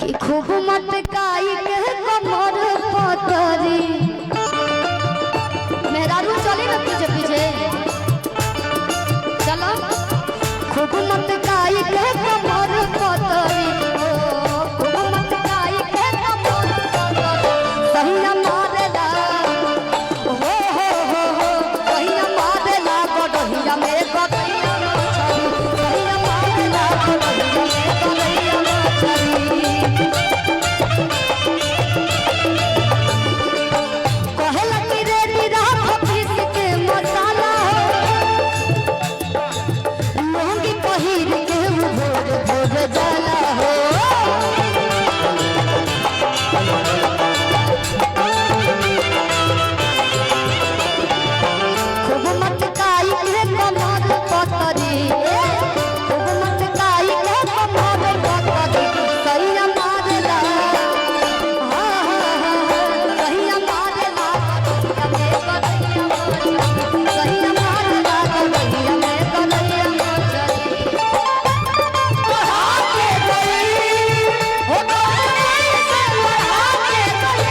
कि खूब मत काई के कमर पतरी मेहरारू चली ना पीछे पीछे चलो खूब मत काई के कमर पतरी खूब मत काई के कमर पतरी सहिया मारेला हो सहिया मारेला गडहिया में गडहिया छरी सहिया मारेला गडहिया में गडहिया छरी कहला कि रे निरा ऑफिस के मसाला लहंगी पहिर के भोर भोर जाला हो खूब मत काई के कमर पतरी खूब मत काई के कमर पतरी सैया मारेला सैया मारेला सैया मारेला गलैया में गलैया मछली बढ़ा के गई हो गई से बढ़ा के गई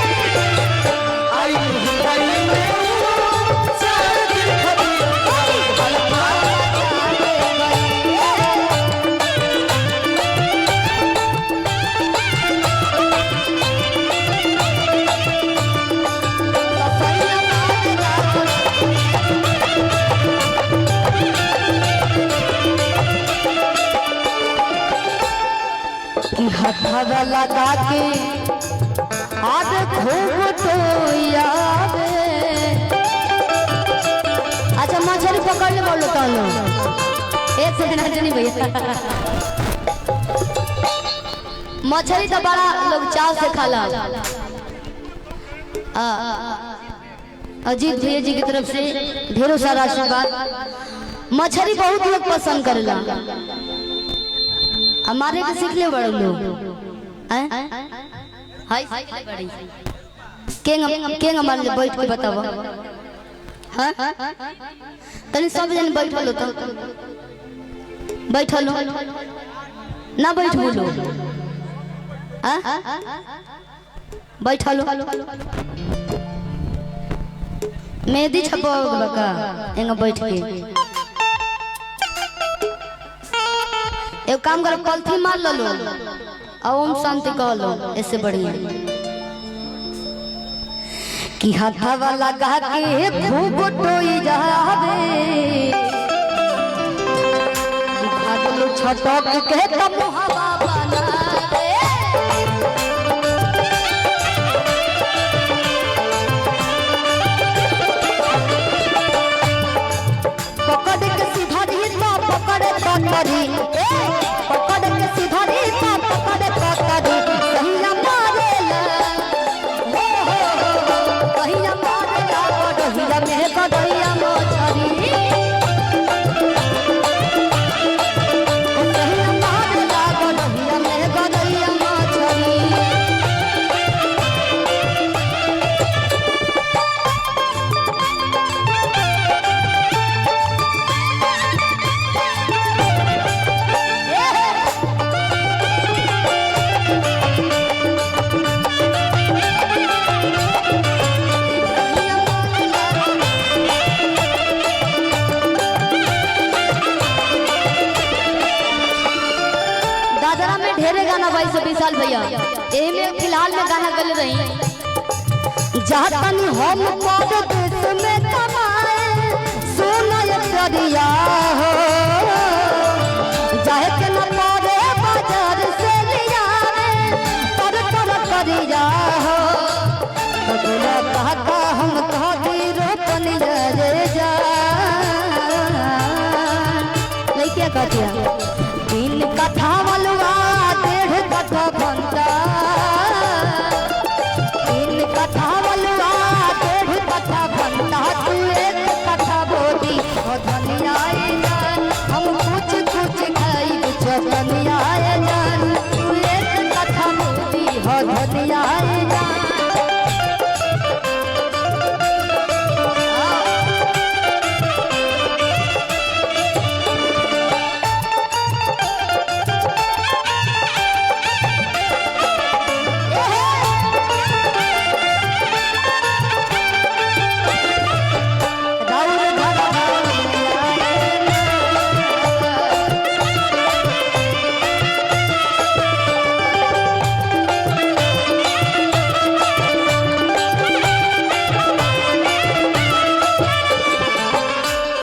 आई गई में चार दिन खड़ी हलवा के गई सैया मारेला कि हथवा लगा के आज खूब टोया अच्छा मछली पकड़ ले बोलो तो लो एक सेकंड हट नहीं भैया मछली तो बड़ा लोग चाव से खाला अजीत भैया जी की तरफ से ढेरों सारा आशीर्वाद मछली बहुत लोग पसंद करेला हमारे के सीख ले बड़े लोग हाय बड़ी केंग हमारे बैठ के बताओ हां तनी सब जन बैठल हो तो बैठल हो ना बैठ बोलो हां बैठल हो मेहंदी छपाओगे बका एंग बैठ के एक काम करो पलथी मार लो ओम शांति कह लो ऐसे बढ़िया कि हाथवा लगा के खूब टोई जावे कि भागलो छटक के तब हवा बनावे पकड़ के सीधा दी तो पकड़े पकड़ी पकड़ के सीधा दी तो पकड़े पकड़ी सहिया मारेला सहिया मारेला गडहिया में गडहिया मछरी सहिया मारेला गडहिया में गडहिया मछरी दादरा में ढेरे गाना 22 साल भैया एही में फिलहाल में गाना गल रही जातन हम परदेश में कमाए सोना ये दरिया हो